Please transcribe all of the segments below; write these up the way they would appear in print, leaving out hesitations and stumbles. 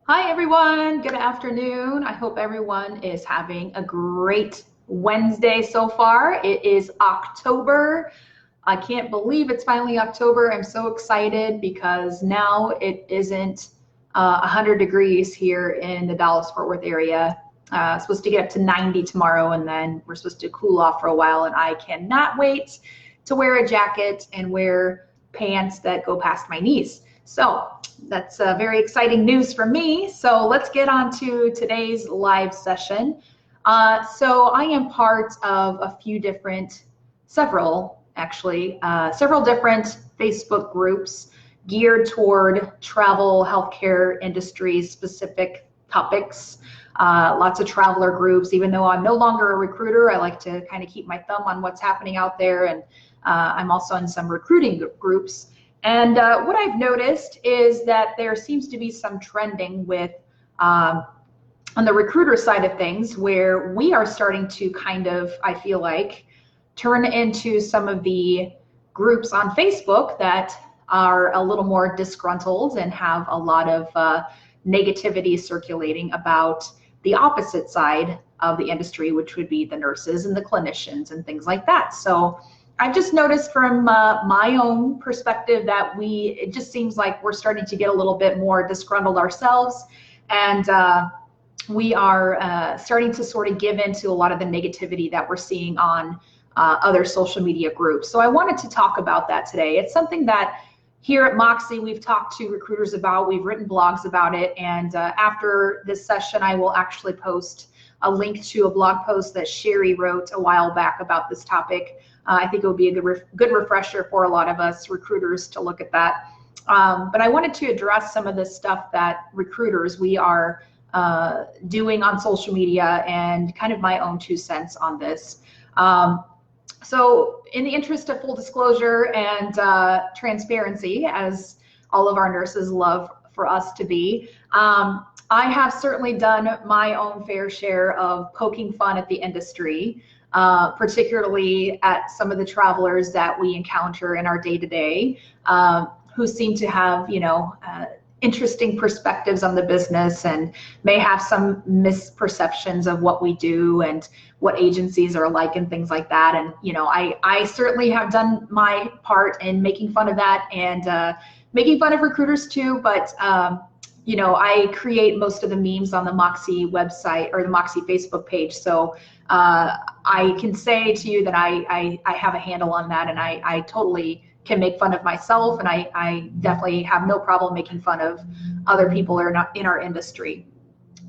Hi everyone, good afternoon. I hope everyone is having a great Wednesday so far. It is October. I can't believe it's finally October. I'm so excited because now it isn't 100 degrees here in the Dallas-Fort Worth area. Supposed to get up to 90 tomorrow, and then we're supposed to cool off for a while, and I cannot wait to wear a jacket and wear pants that go past my knees. So that's very exciting news for me. So let's get on to today's live session. So I am part of a few different, several different Facebook groups geared toward travel, healthcare industry specific topics. Lots of traveler groups. Even though I'm no longer a recruiter, I like to kind of keep my thumb on what's happening out there. And I'm also in some recruiting groups. And what I've noticed is that there seems to be some trending with on the recruiter side of things, where we are starting to kind of, I feel like, turn into some of the groups on Facebook that are a little more disgruntled and have a lot of negativity circulating about the opposite side of the industry, which would be the nurses and the clinicians and things like that. So I've just noticed from my own perspective that it just seems like we're starting to get a little bit more disgruntled ourselves, and we are starting to sort of give into a lot of the negativity that we're seeing on other social media groups. So I wanted to talk about that today. It's something that here at Moxie we've talked to recruiters about, we've written blogs about it, and after this session I will actually post a link to a blog post that Sherry wrote a while back about this topic. I think it would be a good refresher for a lot of us recruiters to look at that. But I wanted to address some of the stuff that recruiters we are doing on social media and kind of my own 2 cents on this. So in the interest of full disclosure and transparency, as all of our nurses love for us to be, I have certainly done my own fair share of poking fun at the industry, particularly at some of the travelers that we encounter in our day-to-day, who seem to have, interesting perspectives on the business and may have some misperceptions of what we do and what agencies are like and things like that. And, I certainly have done my part in making fun of that and making fun of recruiters too. But, I create most of the memes on the Moxie website or the Moxie Facebook page. So I can say to you that I have a handle on that, and I totally can make fun of myself, and I definitely have no problem making fun of other people or not in our industry.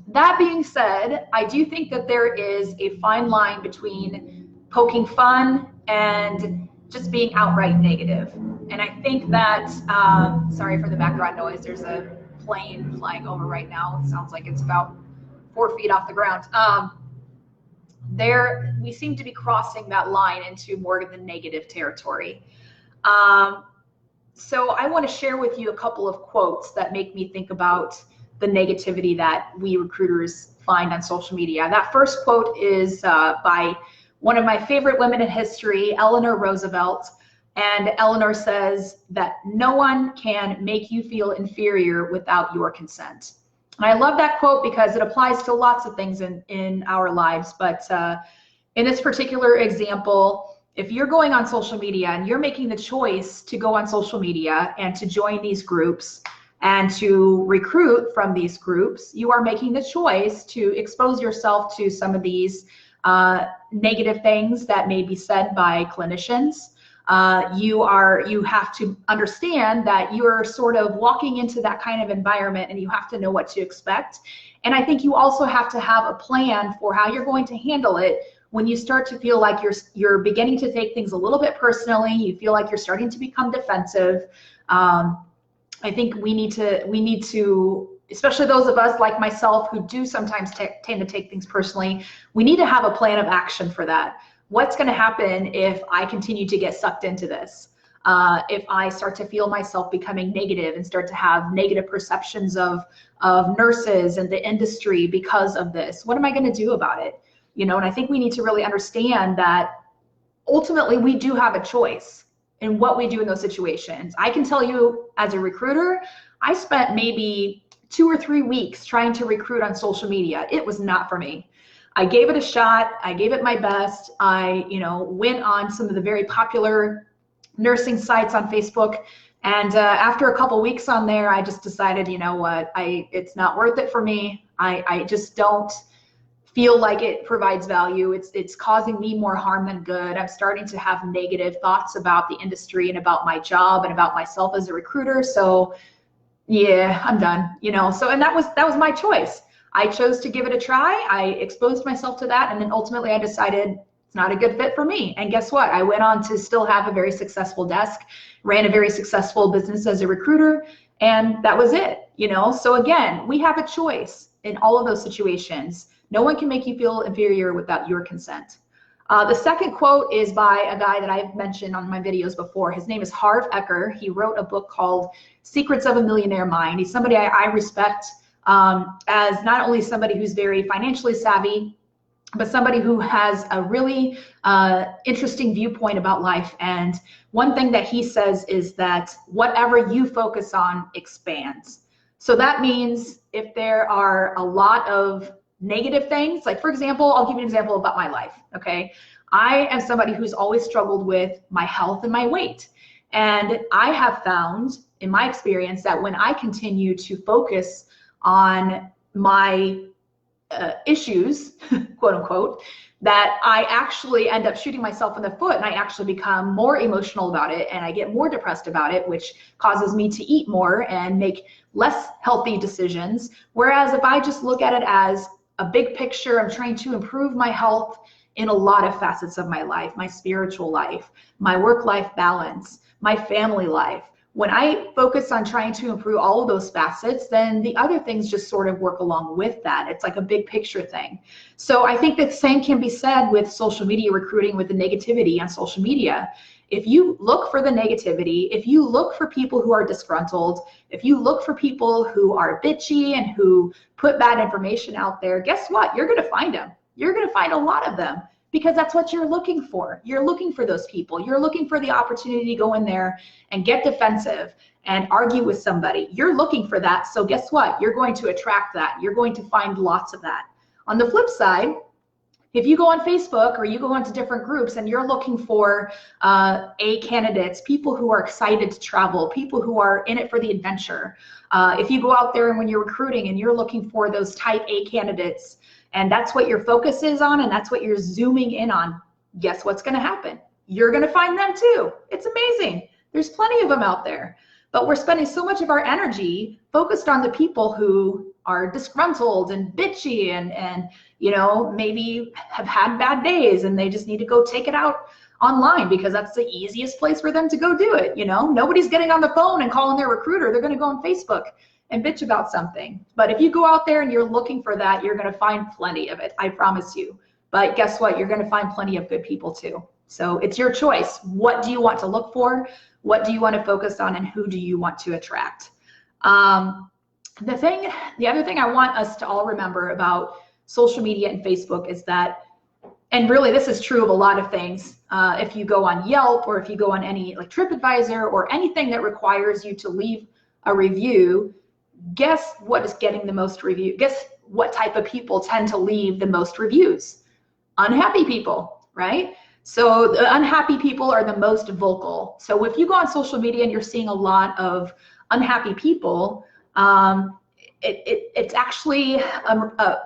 That being said, I do think that there is a fine line between poking fun and just being outright negative. And I think that, sorry for the background noise, there's a plane flying over right now. It sounds like it's about 4 feet off the ground. We seem to be crossing that line into more of the negative territory. So I want to share with you a couple of quotes that make me think about the negativity that we recruiters find on social media. That first quote is by one of my favorite women in history, Eleanor Roosevelt. And Eleanor says that no one can make you feel inferior without your consent. And I love that quote because it applies to lots of things in our lives. But in this particular example, if you're going on social media and you're making the choice to go on social media and to join these groups and to recruit from these groups, you are making the choice to expose yourself to some of these negative things that may be said by clinicians. You have to understand that you're sort of walking into that kind of environment, and you have to know what to expect. And I think you also have to have a plan for how you're going to handle it when you start to feel like you're beginning to take things a little bit personally. You feel like you're starting to become defensive. I think we need to, especially those of us like myself who do sometimes tend to take things personally, we need to have a plan of action for that. What's going to happen if I continue to get sucked into this? If I start to feel myself becoming negative and start to have negative perceptions of nurses and the industry because of this, what am I going to do about it? And I think we need to really understand that ultimately we do have a choice in what we do in those situations. I can tell you as a recruiter, I spent maybe 2 or 3 weeks trying to recruit on social media. It was not for me. I gave it a shot. I gave it my best. I, went on some of the very popular nursing sites on Facebook. And after a couple weeks on there, I just decided, you know what, it's not worth it for me. I just don't feel like it provides value. It's causing me more harm than good. I'm starting to have negative thoughts about the industry and about my job and about myself as a recruiter. So yeah, I'm done, So, and that was my choice. I chose to give it a try. I exposed myself to that. And then ultimately I decided it's not a good fit for me. And guess what? I went on to still have a very successful desk, ran a very successful business as a recruiter, and that was it, So again, we have a choice in all of those situations. No one can make you feel inferior without your consent. The second quote is by a guy that I've mentioned on my videos before. His name is Harv Eker. He wrote a book called Secrets of a Millionaire Mind. He's somebody I respect as not only somebody who's very financially savvy, but somebody who has a really interesting viewpoint about life. And one thing that he says is that whatever you focus on expands. So that means if there are a lot of negative things, like for example, I'll give you an example about my life, okay? I am somebody who's always struggled with my health and my weight. And I have found in my experience that when I continue to focus on my issues, quote unquote, that I actually end up shooting myself in the foot and I actually become more emotional about it and I get more depressed about it, which causes me to eat more and make less healthy decisions. Whereas if I just look at it as a big picture, I'm trying to improve my health in a lot of facets of my life, my spiritual life, my work-life balance, my family life. When I focus on trying to improve all of those facets, then the other things just sort of work along with that. It's like a big picture thing. So I think the same can be said with social media recruiting, with the negativity on social media. If you look for the negativity, if you look for people who are disgruntled, if you look for people who are bitchy and who put bad information out there, guess what? You're going to find them. You're going to find a lot of them because that's what you're looking for. You're looking for those people. You're looking for the opportunity to go in there and get defensive and argue with somebody. You're looking for that. So guess what? You're going to attract that. You're going to find lots of that. On the flip side, if you go on Facebook or you go onto different groups and you're looking for A candidates, people who are excited to travel, people who are in it for the adventure. If you go out there and when you're recruiting and you're looking for those type A candidates, and that's what your focus is on and that's what you're zooming in on, guess what's going to happen? You're going to find them too. It's amazing. There's plenty of them out there. But we're spending so much of our energy focused on the people who are disgruntled and bitchy and maybe have had bad days and they just need to go take it out online because that's the easiest place for them to go do it. Nobody's getting on the phone and calling their recruiter. They're going to go on Facebook and bitch about something. But if you go out there and you're looking for that, you're going to find plenty of it. I promise you. But guess what? You're going to find plenty of good people too. So it's your choice. What do you want to look for? What do you want to focus on? And who do you want to attract? The other thing I want us to all remember about social media and Facebook is that, and really this is true of a lot of things, if you go on Yelp or if you go on any like TripAdvisor or anything that requires you to leave a review, guess what is getting the most review? Guess what type of people tend to leave the most reviews? Unhappy people, right? So the unhappy people are the most vocal. So if you go on social media and you're seeing a lot of unhappy people, it's actually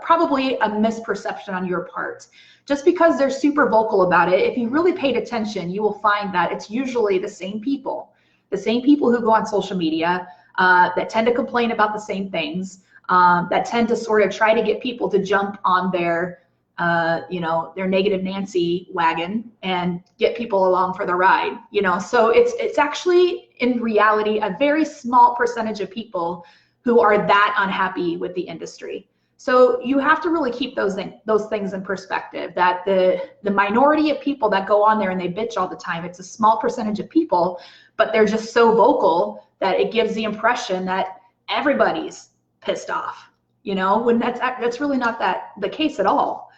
probably a misperception on your part. Just because they're super vocal about it, if you really paid attention, you will find that it's usually the same people who go on social media that tend to complain about the same things, that tend to sort of try to get people to jump on their negative Nancy wagon and get people along for the ride, so it's actually in reality a very small percentage of people who are that unhappy with the industry. So you have to really keep those things in perspective, that the minority of people that go on there and they bitch all the time, it's a small percentage of people, but they're just so vocal that it gives the impression that everybody's pissed off, when that's really not the case at all.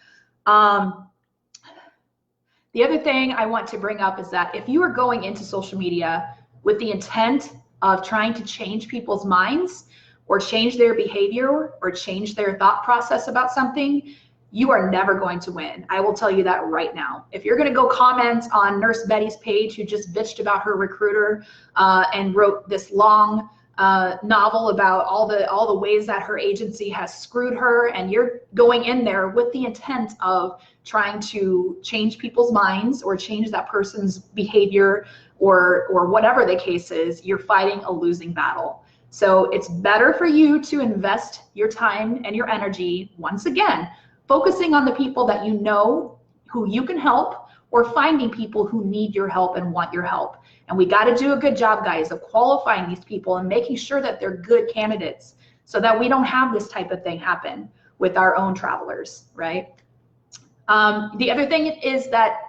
The other thing I want to bring up is that if you are going into social media with the intent of trying to change people's minds, or change their behavior or change their thought process about something, you are never going to win. I will tell you that right now. If you're going to go comment on Nurse Betty's page, who just bitched about her recruiter and wrote this long novel about all the ways that her agency has screwed her, and you're going in there with the intent of trying to change people's minds or change that person's behavior or whatever the case is, you're fighting a losing battle. So it's better for you to invest your time and your energy, once again, focusing on the people that you know who you can help, or finding people who need your help and want your help. And we got to do a good job, guys, of qualifying these people and making sure that they're good candidates so that we don't have this type of thing happen with our own travelers, right? The other thing is that,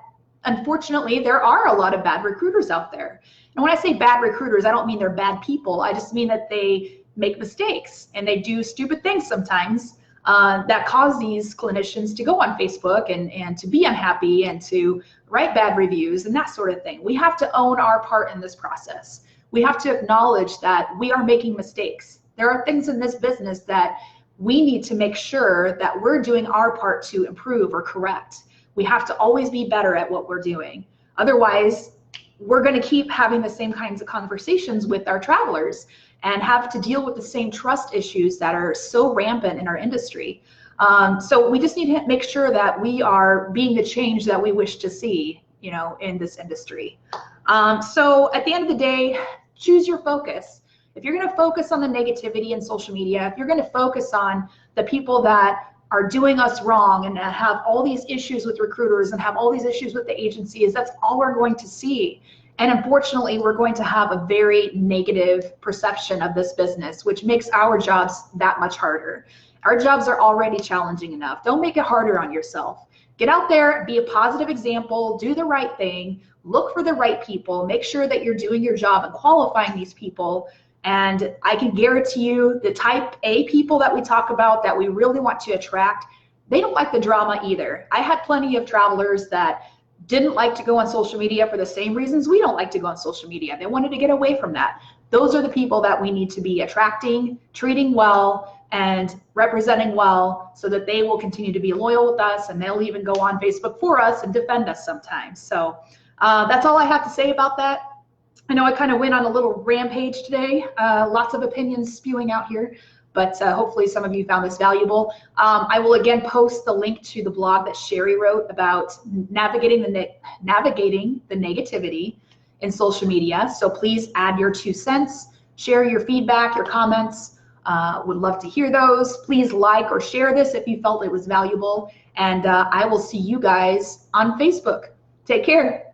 unfortunately, there are a lot of bad recruiters out there. And when I say bad recruiters, I don't mean they're bad people. I just mean that they make mistakes and they do stupid things sometimes that cause these clinicians to go on Facebook and to be unhappy and to write bad reviews and that sort of thing. We have to own our part in this process. We have to acknowledge that we are making mistakes. There are things in this business that we need to make sure that we're doing our part to improve or correct. We have to always be better at what we're doing. Otherwise, we're going to keep having the same kinds of conversations with our travelers and have to deal with the same trust issues that are so rampant in our industry. So we just need to make sure that we are being the change that we wish to see, you know, in this industry. So at the end of the day, choose your focus. If you're going to focus on the negativity in social media, if you're going to focus on the people that are doing us wrong and have all these issues with recruiters and have all these issues with the agencies, that's all we're going to see. And unfortunately, we're going to have a very negative perception of this business, which makes our jobs that much harder. Our jobs are already challenging enough. Don't make it harder on yourself. Get out there, be a positive example, do the right thing, look for the right people, make sure that you're doing your job and qualifying these people. And I can guarantee you the type A people that we talk about that we really want to attract, they don't like the drama either. I had plenty of travelers that didn't like to go on social media for the same reasons we don't like to go on social media. They wanted to get away from that. Those are the people that we need to be attracting, treating well, and representing well so that they will continue to be loyal with us, and they'll even go on Facebook for us and defend us sometimes. So that's all I have to say about that. I know I kind of went on a little rampage today, lots of opinions spewing out here, but hopefully some of you found this valuable. I will again post the link to the blog that Sherry wrote about navigating the negativity in social media. So please add your 2 cents, share your feedback, your comments. Would love to hear those. Please like or share this if you felt it was valuable. And I will see you guys on Facebook. Take care.